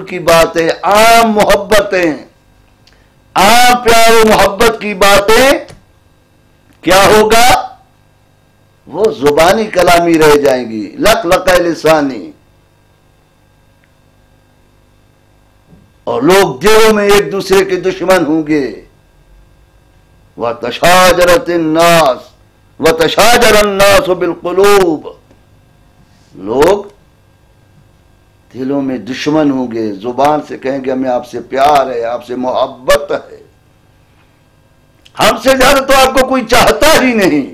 کی باتیں، عام محبتیں، عام پیار و محبت کی باتیں کیا ہوگا؟ وہ زبانی کلامی رہ جائیں گی، لق لق لسانی، اور لوگ دلوں میں ایک دوسرے کے دشمن ہوں گے۔ وَتَشَاجَرَتِ النَّاسُ وَتَشَاجَرَ النَّاسُ بِالْقُلُوبِ، لوگ دلوں میں دشمن ہوں گے، زبان سے کہیں گے ہمیں آپ سے پیار ہے، آپ سے محبت ہے، ہم سے زیادہ تو آپ کو کوئی چاہتا ہی نہیں،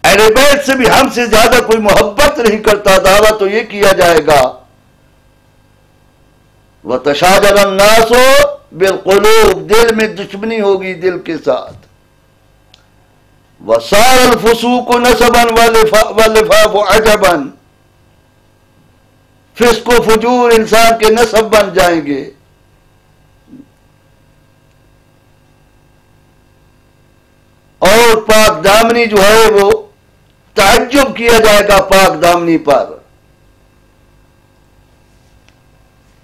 اہل بیت سے بھی ہم سے زیادہ کوئی محبت نہیں کرتا، دعویٰ تو یہ کیا جائے گا۔ وَتَشَاجَرَ النَّاسُ بِالْقُلُوبِ، دل میں دشمنی ہوگی دل کے ساتھ۔ وَصَارَ الْفُسُوقُ نَسَبًا وَالْلِفَافُ عَجَبًا، فسق و فجور انسان کے نسب بن جائیں گے۔ اور پاک دامنی جو ہے وہ تعجب کیا جائے گا پاک دامنی پر۔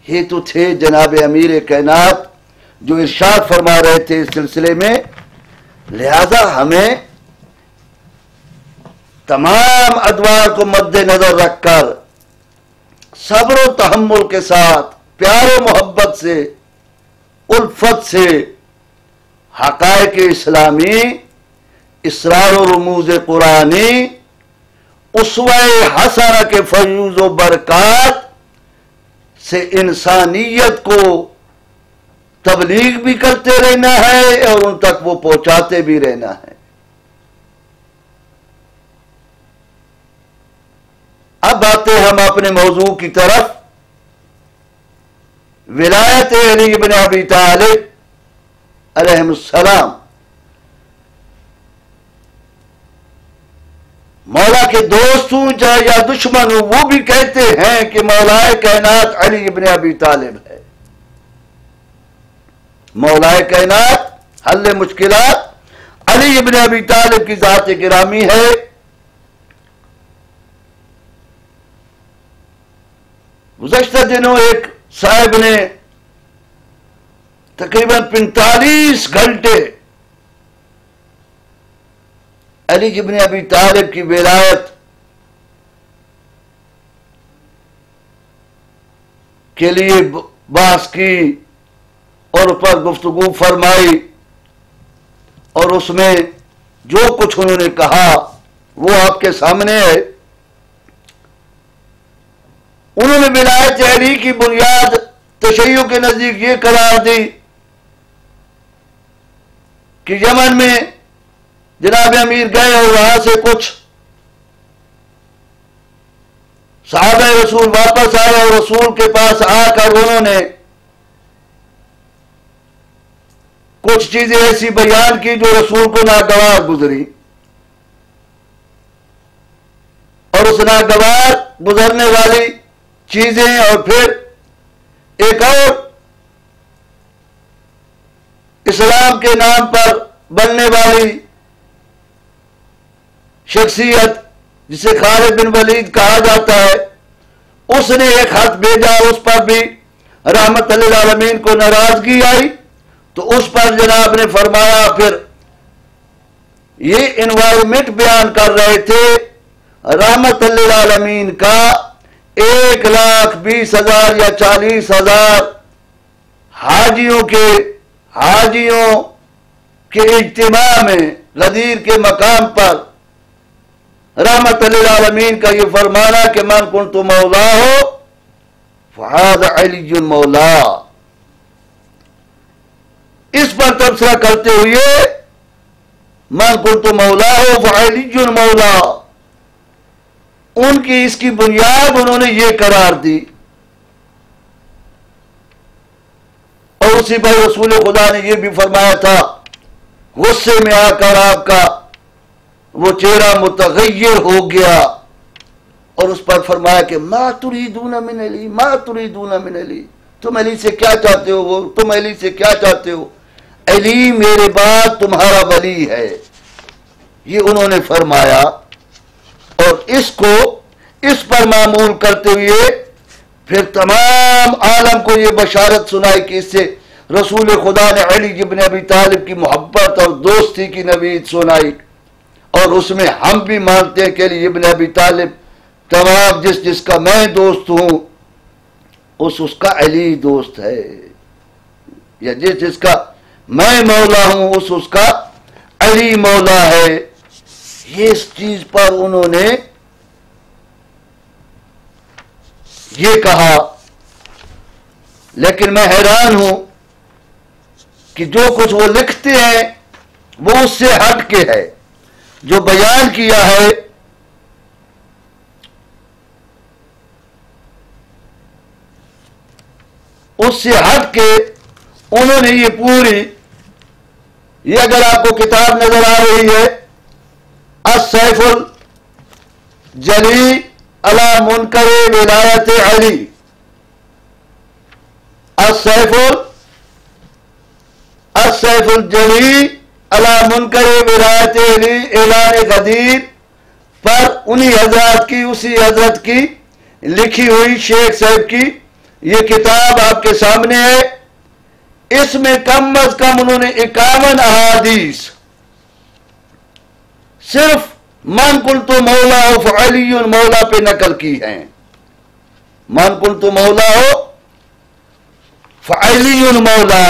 یہ تو تھے جناب امیر کائنات جو ارشاد فرما رہے تھے اس سلسلے میں، لہذا ہمیں تمام ادوار کو مد نظر رکھ کر صبر و تحمل کے ساتھ، پیار و محبت سے، الفت سے حقائق اسلامی، اسرار و رموز قرآنی، اسوہ حسنہ کے فیوز و برکات سے انسانیت کو تبلیغ بھی کرتے رہنا ہے اور ان تک وہ پہنچاتے بھی رہنا ہے۔ اب آتے ہم اپنے موضوع کی طرف، ولایت علی ابن ابی طالب علیہ السلام۔ مولا کے دوست ہوں چاہے یا دشمن ہوں، وہ بھی کہتے ہیں کہ مولا کائنات علی ابن ابی طالب ہے۔ مولا کائنات حل مشکلات علی ابن ابی طالب کی ذات گرامی ہے۔ گزشتہ دنوں ایک صاحب نے تقریباً 45 گھنٹے علی ابن ابی طالب کی ولایت کے لیے بحث کی اور اس پر گفتگو فرمائی، اور اس میں جو کچھ انہوں نے کہا وہ آپ کے سامنے ہے۔ انہوں نے ولایت علی کی بنیاد تشیع کے نزدیک یہ قرار دی کہ یمن میں جناب امیر گئے اور وہاں سے کچھ صحابہ رسول واپس آئے اور رسول کے پاس آ کر انہوں نے کچھ چیزیں ایسی بیان کی جو رسول کو ناگوار گزری، اور اس ناگوار گزرنے والی چیزیں اور پھر ایک اور اسلام کے نام پر بننے والی شخصیت جسے خالد بن ولید کہا جاتا ہے، اس نے ایک خط بھیجا، اس پر بھی رحمت للعالمین کو ناراضگی آئی، تو اس پر جناب نے فرمایا، پھر یہ انوائرمنٹ بیان کر رہے تھے رحمت للعالمین کا 1,20,000 یا 40,000 حاجیوں کے اجتماع میں غدیر کے مقام پر رحمت للعالمین کا یہ فرمانا کہ من کنت مولا ہو فہذا علی مولا۔ اس پر تبصرہ کرتے ہوئے من کنت مولا ہو فعلی مولا، ان کی اس کی بنیاد انہوں نے یہ قرار دی، اور اسی پر رسول خدا نے یہ بھی فرمایا تھا، غصے میں آ کر آپ کا وہ چہرہ متغیر ہو گیا، اور اس پر فرمایا کہ ما تريدون من علی، ما تريدون من علی، تم علی سے کیا چاہتے ہو، تم علی سے کیا چاہتے ہو، علی میرے بعد تمہارا ولی ہے، یہ انہوں نے فرمایا۔ اور اس کو اس پر معمول کرتے ہوئے پھر تمام عالم کو یہ بشارت سنائی کہ اس سے رسول خدا نے علی ابن ابی طالب کی محبت اور دوستی کی نوید سنائی، اور اس میں ہم بھی مانتے ہیں کہ علی ابن ابی طالب تمام جس کا میں دوست ہوں اس کا علی دوست ہے، یا جس کا میں مولا ہوں اس کا علی مولا ہے۔ یہ اس چیز پر انہوں نے یہ کہا، لیکن میں حیران ہوں کہ جو کچھ وہ لکھتے ہیں وہ اس سے ہٹ کے ہے، جو بیان کیا ہے اس سے ہٹ کے انہوں نے یہ پوری، یہ اگر آپ کو کتاب نظر آ رہی ہے السیف الجلی علی منکر ولایت علی، السیف الجلی علی منکر ولایت علی اعلان غدیر پر انہی حضرات کی، اسی حضرت کی لکھی ہوئی شیخ صاحب کی یہ کتاب آپ کے سامنے ہے۔ اس میں کم از کم انہوں نے 51 احادیث صرف من قلت مولا ہو فعلی مولا پہ نقل کی ہیں، من قلت مولا ہو فعلی مولا،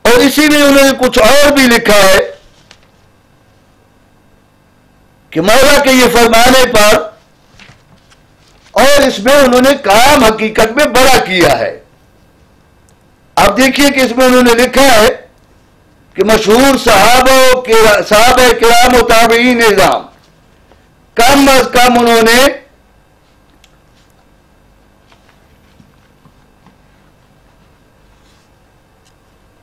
اور اسی میں انہوں نے کچھ اور بھی لکھا ہے کہ مولا کے یہ فرمانے پر، اور اس میں انہوں نے کام حقیقت میں بڑا کیا ہے۔ آپ دیکھیے کہ اس میں انہوں نے لکھا ہے کہ مشہور صحابہ کرام و تابعین نظام، کم از کم انہوں نے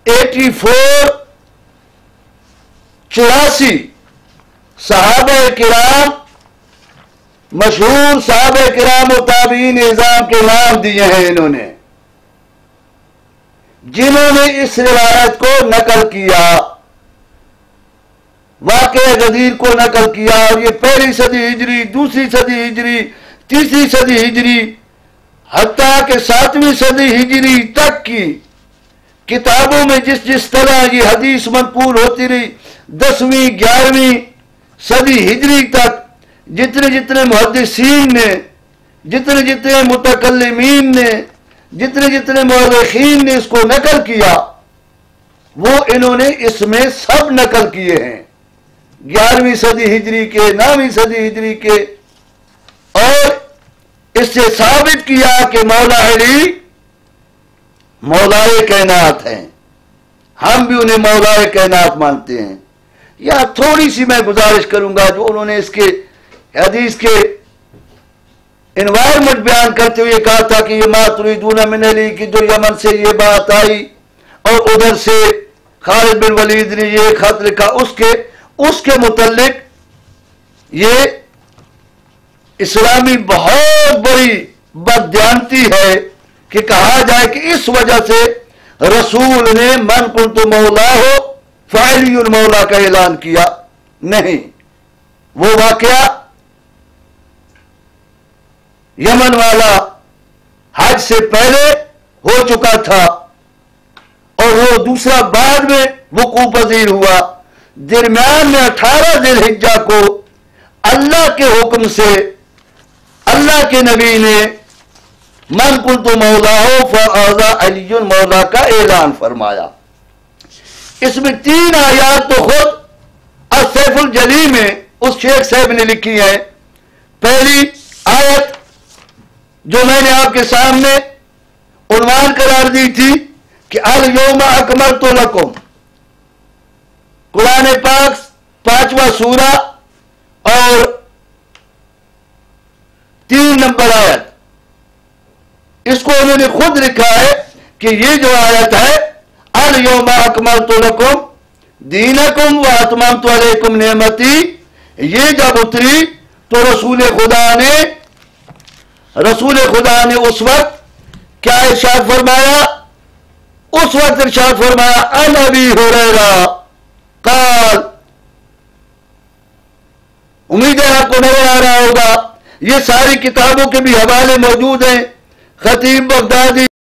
84 صحابہ کرام، مشہور صحابہ کرام و تابعین نظام کے نام دیے ہیں انہوں نے، جنہوں نے اس روایت کو نقل کیا، واقعہ غدیر کو نقل کیا، اور یہ پہلی صدی ہجری، دوسری صدی ہجری، تیسری صدی ہجری، حتیٰ کہ 7ویں صدی ہجری تک کی کتابوں میں جس طرح یہ حدیث منقول ہوتی رہی، 10ویں 11ویں صدی ہجری تک جتنے محدثین نے، جتنے متکلمین نے، جتنے مورخین نے اس کو نقل کیا، وہ انہوں نے اس میں سب نقل کیے ہیں، 11ویں صدی ہجری کے، 9ویں صدی ہجری کے، اور اس سے ثابت کیا کہ مولا علی مولائے کائنات ہیں، ہم بھی انہیں مولائے کائنات مانتے ہیں۔ یا تھوڑی سی میں گزارش کروں گا، جو انہوں نے اس کے حدیث کے انوائرمنٹ بیان کرتے ہوئے کہا تھا کہ یہ ما تريدون من علی کی جو یمن سے یہ بات آئی، اور ادھر سے خالد بن ولید نے یہ خط لکھا، اس کے متعلق یہ اسلامی بہت بڑی بددیانتی ہے کہ کہا جائے کہ اس وجہ سے رسول نے من کنت مولا ہو فعلی مولا کا اعلان کیا۔ نہیں، وہ واقعہ یمن والا حج سے پہلے ہو چکا تھا، اور وہ دوسرا بعد میں وقوع پذیر ہوا۔ درمیان میں 18 ذی الحجہ کو اللہ کے حکم سے اللہ کے نبی نے من کنت مولا ہو فہذا علی مولا کا اعلان فرمایا۔ اس میں 3 آیات تو خود السیف الجلی میں اس شیخ صاحب نے لکھی ہے۔ پہلی آیت جو میں نے آپ کے سامنے عنوان قرار دی تھی کہ الیوم اکملت لکم، قرآن پاک 5واں سورہ اور 3 نمبر آیت، اس کو انہوں نے خود لکھا ہے کہ یہ جو آیت ہے الیوم اکملت لکم دینکم واتممت علیکم نعمتی، یہ جب اتری تو رسول خدا نے اس وقت کیا ارشاد فرمایا؟ اس وقت ارشاد فرمایا عن ابی ہریرہ قال، امید ہے آپ کو نظر آ رہا ہوگا یہ ساری کتابوں کے بھی حوالے موجود ہیں. خطیب بغدادی